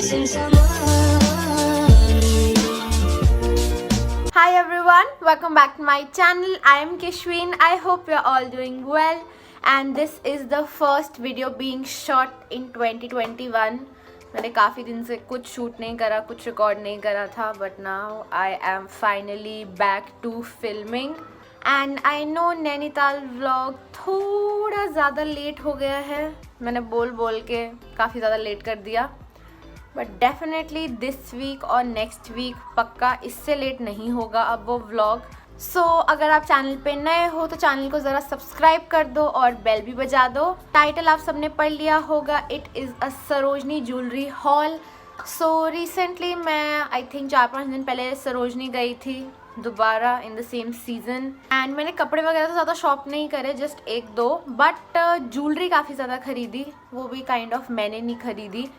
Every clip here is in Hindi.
Hi everyone, welcome back to my channel. I am Kishween. I hope you're all doing well, and this is the first video being shot in 2021. मैंने काफ़ी दिन से कुछ शूट नहीं करा, कुछ रिकॉर्ड नहीं करा था, but now I am finally back to filming. And I know Nainital vlog थोड़ा ज़्यादा लेट हो गया है, मैंने बोल बोल के काफ़ी ज़्यादा लेट कर दिया, बट डेफिनेटली दिस वीक और नेक्स्ट वीक पक्का इससे लेट नहीं होगा अब वो व्लॉग. सो अगर आप चैनल पे नए हो तो चैनल को ज़रा सब्सक्राइब कर दो और बेल भी बजा दो. टाइटल आप सबने पढ़ लिया होगा, it is a Sarojini jewellery hall. So recently मैं आई थिंक 4-5 दिन पहले सरोजनी गई थी दोबारा in the same season, and मैंने कपड़े वगैरह तो ज़्यादा शॉप नहीं करे, जस्ट 1-2, बट ज्वेलरी काफ़ी ज़्यादा खरीदी. वो भी काइंड ऑफ मैंने नहीं खरीदी,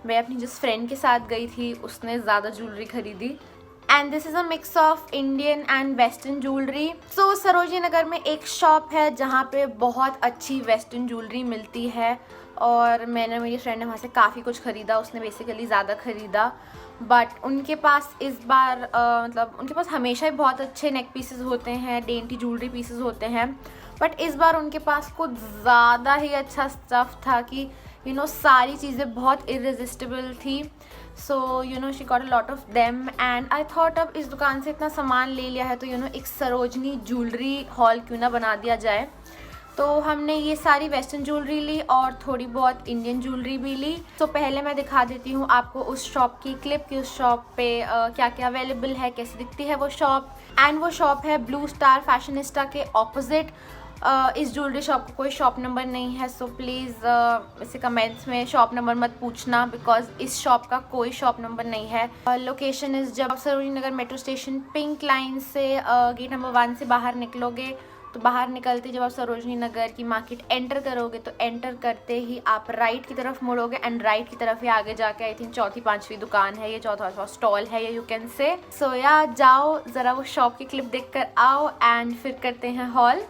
मैं अपनी जिस फ्रेंड के साथ गई थी उसने ज़्यादा ज्वेलरी खरीदी. And this is a mix of Indian and western jewellery. So Sarojini Nagar में एक शॉप है जहाँ पे बहुत अच्छी वेस्टर्न ज्वेलरी मिलती है, और मैंने मेरी फ्रेंड ने वहाँ से काफ़ी कुछ ख़रीदा. उसने बेसिकली ज़्यादा ख़रीदा, बट उनके पास इस बार मतलब उनके पास हमेशा ही बहुत अच्छे नेक पीसेस होते हैं, डेंटी ज्वेलरी पीसेस होते हैं, बट इस बार उनके पास कुछ ज़्यादा ही अच्छा स्टफ़ था कि सारी चीज़ें बहुत इररेजिस्टिबल थी. So she got a lot of them, and I thought अब इस दुकान से इतना सामान ले लिया है तो एक सरोजनी ज्वेलरी हॉल क्यों ना बना दिया जाए. तो हमने ये सारी वेस्टर्न ज्वेलरी ली और थोड़ी बहुत इंडियन ज्वेलरी भी ली. तो पहले मैं दिखा देती हूँ आपको उस शॉप की क्लिप कि उस शॉप पे क्या क्या अवेलेबल है, कैसी दिखती है वो शॉप. एंड वो शॉप है ब्लू स्टार फैशनिस्टा के ऑपोजिट. इस ज्वेलरी शॉप का कोई शॉप नंबर नहीं है, सो प्लीज़ इसे कमेंट्स में शॉप नंबर मत पूछना, बिकॉज इस शॉप का कोई शॉप नंबर नहीं है. लोकेशन इज़ जब आप Sarojini Nagar metro station pink line से गेट नंबर 1 से बाहर निकलोगे, तो बाहर निकलते जब आप सरोजनी नगर की मार्केट एंटर करोगे तो एंटर करते ही आप राइट की तरफ मुड़ोगे, एंड राइट की तरफ ही आगे जाके आई थिंक 4-5वीं दुकान है, ये 4था स्टॉल है ये, यू कैन से. सो या जाओ ज़रा वो शॉप की क्लिप देख कर आओ, एंड फिर करते हैं hall.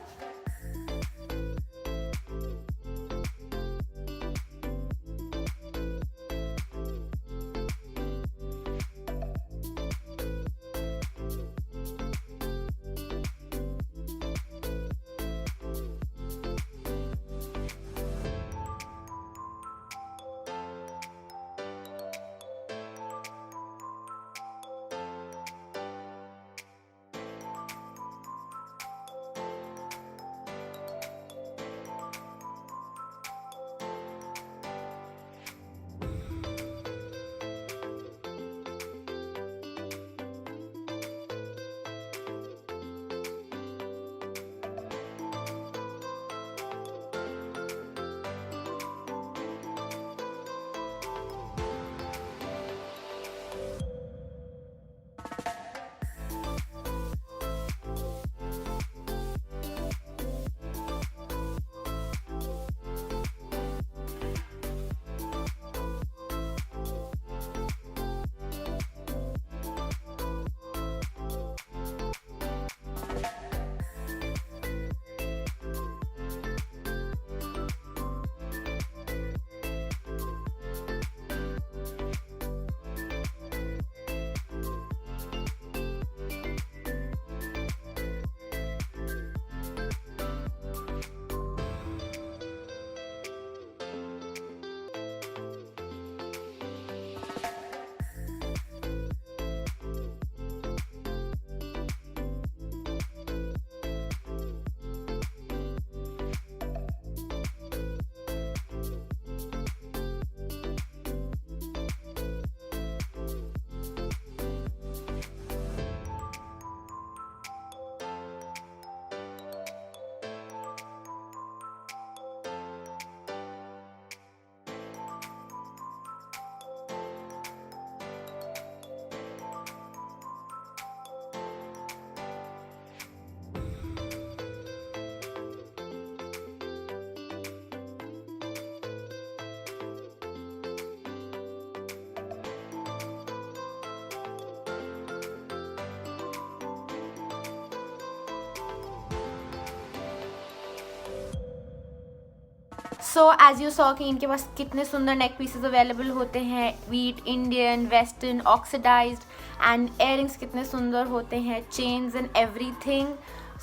So as you saw कि इनके पास कितने सुंदर नेक पीसेस अवेलेबल होते हैं, वीट, Indian, western, oxidized, and earrings कितने सुंदर होते हैं, chains and everything.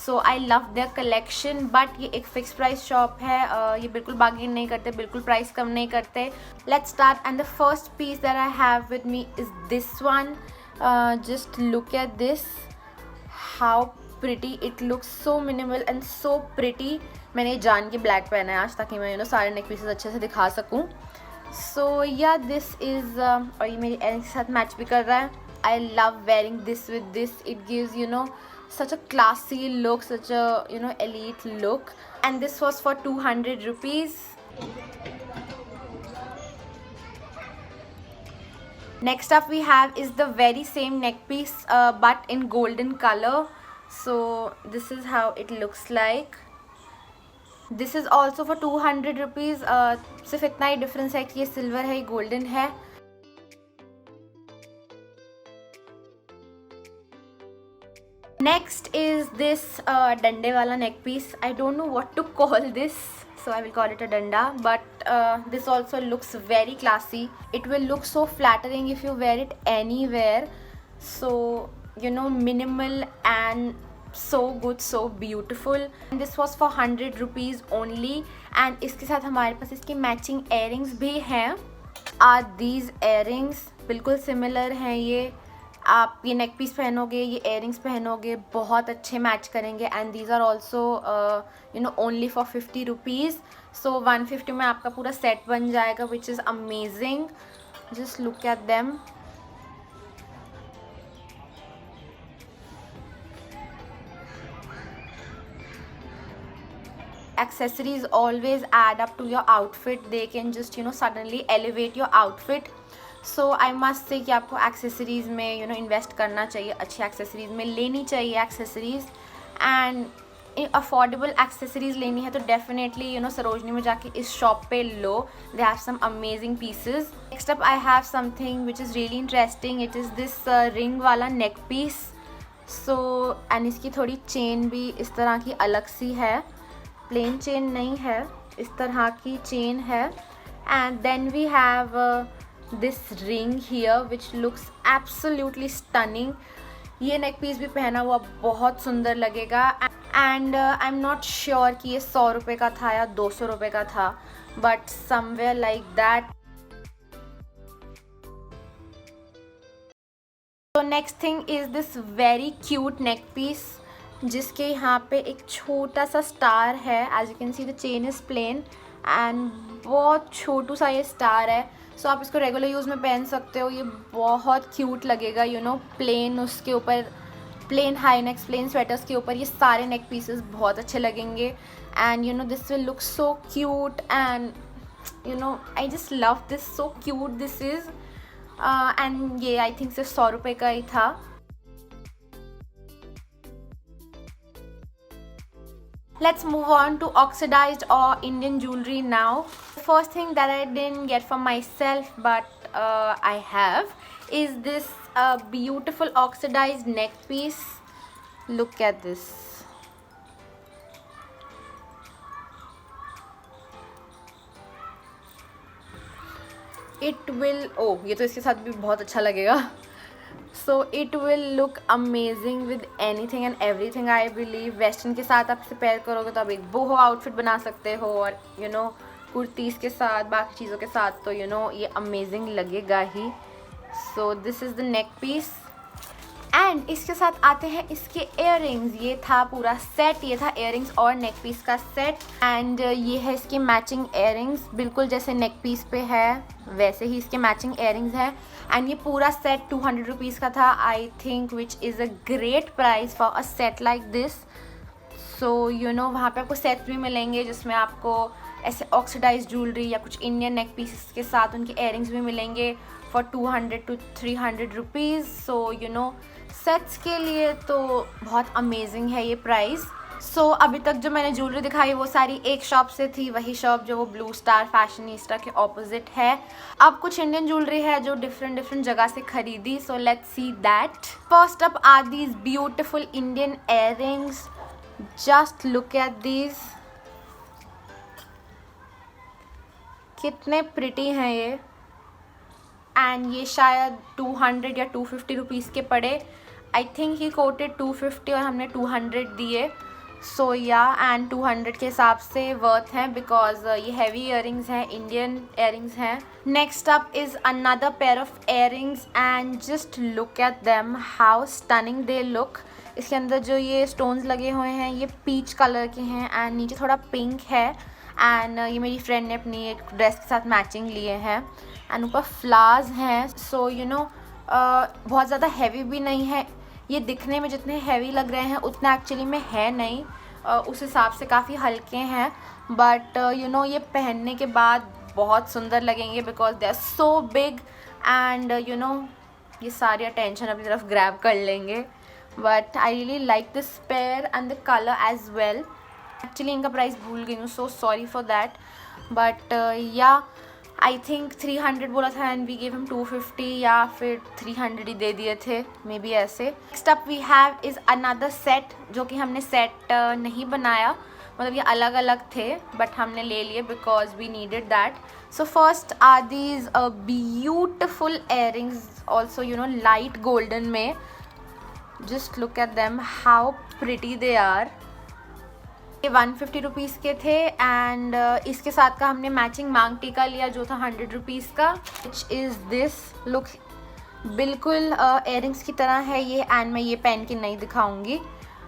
So I love their collection. But ये एक फिक्स प्राइस शॉप है, ये बिल्कुल बार्गेन नहीं करते, बिल्कुल प्राइस कम नहीं करते. Let's start. And the first piece that I have with me is this one. Just look at this, how pretty it looks, so minimal and so pretty. मैंने ये जान के ब्लैक पहना है आज, ताकि मैं सारे नेक पीसेस अच्छे से दिखा सकूँ. सो या दिस इज़, और ये मेरी एयरिंग के साथ मैच भी कर रहा है. I love wearing this with this. It gives such a classy look, such a elite look. And this was for 200 rupees. Next up we have is the very same neck piece but in golden color. So this is how it looks like. This is also for 200 rupees. सिर्फ इतना ही डिफरेंस है कि ये सिल्वर है, ये गोल्डन है. Next is this डंडे वाला neck piece. I don't know what to call this, so I will call it a danda. But this also looks very classy. It will look so flattering if you wear it anywhere. So minimal and so good, so beautiful. And this was for 100 rupees only. And इसके साथ हमारे पास इसकी matching earrings भी हैं. Are these earrings बिल्कुल similar हैं ये. आप ये नेक पीस पहनोगे, ये इयरिंग्स पहनोगे, बहुत अच्छे मैच करेंगे. And these are also only for 50 rupees. So 150 में आपका पूरा सेट बन जाएगा, which is amazing. Just look at them. Accessories always add up to your outfit. They can just suddenly elevate your outfit. So I must say कि आपको एक्सेसरीज़ में इन्वेस्ट करना चाहिए, अच्छी एक्सेसरीज़ में लेनी चाहिए एक्सेसरीज़. एंड अफोर्डेबल एक्सेसरीज़ लेनी है तो डेफिनेटली सरोजनी में जाके इस शॉप पे लो. They have some amazing pieces. Next up I have something which is really interesting. It is this ring वाला नेक पीस. सो एंड इसकी थोड़ी चेन भी इस तरह की अलग सी है, प्लेन चेन नहीं है, इस तरह की चेन है. And then we have this ring here which looks absolutely stunning. ये नेक पीस भी पहना हुआ बहुत सुंदर लगेगा. And I am not sure कि ये 100 रुपये का था या 200 रुपये का था, बट समवेयर लाइक दैट. तो next thing is this very cute neck piece, जिसके यहाँ पे एक छोटा सा स्टार है. As you can see the chain is plain and बहुत छोटू सा ये स्टार है. सो आप इसको रेगुलर यूज़ में पहन सकते हो. ये बहुत क्यूट लगेगा प्लेन, उसके ऊपर plain high necks, plain sweaters के ऊपर ये सारे नेक पीसेस बहुत अच्छे लगेंगे. And this will look so cute and I just love this, so cute this is. And ये आई थिंक सिर्फ 100 रुपये का ही था. Let's move on to oxidized or Indian jewelry now. The first thing that I didn't get for myself but I have is this beautiful oxidized neck piece. Look at this. It will, oh ये तो इसके साथ भी बहुत अच्छा लगेगा. So it will look amazing with anything and everything. I believe western के साथ आप इसे पेयर करोगे तो आप एक बोहो आउटफिट बना सकते हो, और कुर्तीज़ के साथ, बाकी चीज़ों के साथ तो ये अमेजिंग लगेगा ही. So this is the neck piece. And इसके साथ आते हैं इसके इयररिंग्स. ये था पूरा सेट, ये था इयररिंग्स और नेक पीस का सेट. एंड ये है इसके मैचिंग इयररिंग्स, बिल्कुल जैसे नेक पीस पे है वैसे ही इसके मैचिंग इयररिंग्स है. एंड ये पूरा सेट 200 रुपीज़ का था, I think, which is a great price for a set like this. So वहाँ पे आपको सेट्स भी मिलेंगे जिसमें आपको ऐसे ऑक्सीडाइज ज्वेलरी या कुछ इंडियन नेक पीसेस के साथ उनके इयररिंग्स भी मिलेंगे for 200 to 300 rupees. So sets के लिए तो बहुत अमेजिंग है ये प्राइस. सो अभी तक जो मैंने ज्वेलरी दिखाई वो सारी एक शॉप से थी, वही शॉप जो वो ब्लू स्टार फैशनिस्टा के ऑपोजिट है. अब कुछ इंडियन ज्वेलरी है जो डिफरेंट जगह से खरीदी. So let's see that. First up are these beautiful Indian earrings. Just look at these. कितने प्रिटी हैं ये। एंड ये शायद 200 या 250 रुपीज़ के पड़े। आई थिंक ही कोटेड 250 और हमने 200 दिए। सो या एंड 200 के हिसाब से वर्थ हैं बिकॉज ये हैवी ईयरिंग्स हैं, इंडियन ईयरिंग्स हैं। Next up is another pair of earrings and just look at them how stunning they look. इसके अंदर जो ये स्टोन्स लगे हुए हैं ये पीच कलर के हैं एंड नीचे थोड़ा पिंक है। एंड ये मेरी फ्रेंड ने अपनी एक ड्रेस के साथ मैचिंग लिए हैं एंड ऊपर फ्लावर्स हैं। सो यू नो बहुत ज़्यादा हैवी भी नहीं है। ये दिखने में जितने हैवी लग रहे हैं उतना एक्चुअली में है नहीं। उस हिसाब से काफ़ी हल्के हैं बट यू नो ये पहनने के बाद बहुत सुंदर लगेंगे because they are so big and you know ये सारी अटेंशन अपनी तरफ ग्रैब कर लेंगे। But I really like this pair and the colour as well. Actually इनका प्राइस भूल गई हूँ, so sorry for that. But yeah I think 300 बोला था एंड वी गिव हिम 250 या फिर 300 ही दे दिए थे, मे बी ऐसे। Next up we have is another set, जो कि हमने सेट नहीं बनाया, मतलब ये अलग अलग थे बट हमने ले लिए because we needed that. So first are these beautiful earrings also you know light golden में। Just look at them how pretty they are. ये 150 रुपीज़ के थे एंड इसके साथ का हमने मैचिंग मांग टीका लिया जो था 100 रुपीज़ का, विच इज़ दिस लुक। बिल्कुल ईयरिंग्स की तरह है ये एंड मैं ये पहन के नहीं दिखाऊंगी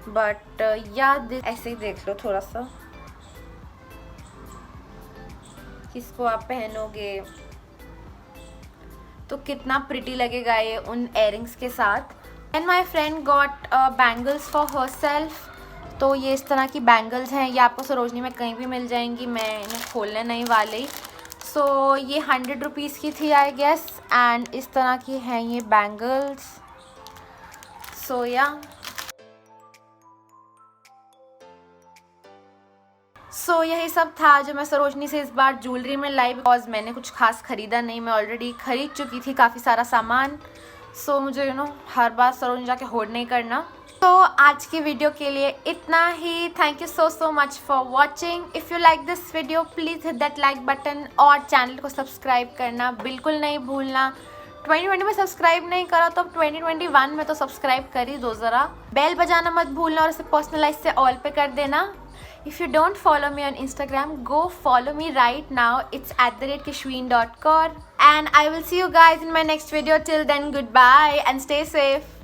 बट या ऐसे ही देख लो थोड़ा सा, इसको आप पहनोगे तो कितना प्रिटी लगेगा ये उन ईयरिंग्स के साथ। And my friend got bangles for her self. तो ये इस तरह की बैंगल्स हैं, ये आपको सरोजनी में कहीं भी मिल जाएंगी, मैं इन्हें खोलने नहीं वाली। सो ये 100 रुपीज़ की थी आई गेस एंड इस तरह की हैं ये बैंगल्स। सो या सो यही सब था जो मैं सरोजनी से इस बार ज्वेलरी में लाई बिकॉज मैंने कुछ खास ख़रीदा नहीं, मैं ऑलरेडी ख़रीद चुकी थी काफ़ी सारा सामान। सो मुझे यू नो हर बार सरोजनी जाके होल्ड नहीं करना। तो आज की वीडियो के लिए इतना ही। Thank you so much for watching. If you like this video please hit that like button और चैनल को सब्सक्राइब करना बिल्कुल नहीं भूलना। 2020 में सब्सक्राइब नहीं करा तो अब 2021 में तो सब्सक्राइब कर ही दो ज़रा। बेल बजाना मत भूलना और इसे पर्सनलाइज से ऑल पे कर देना। If you don't follow me on Instagram, go follow me right now. It's @kashween.kaur and I will see you guys in my next video. Till then, goodbye and stay safe.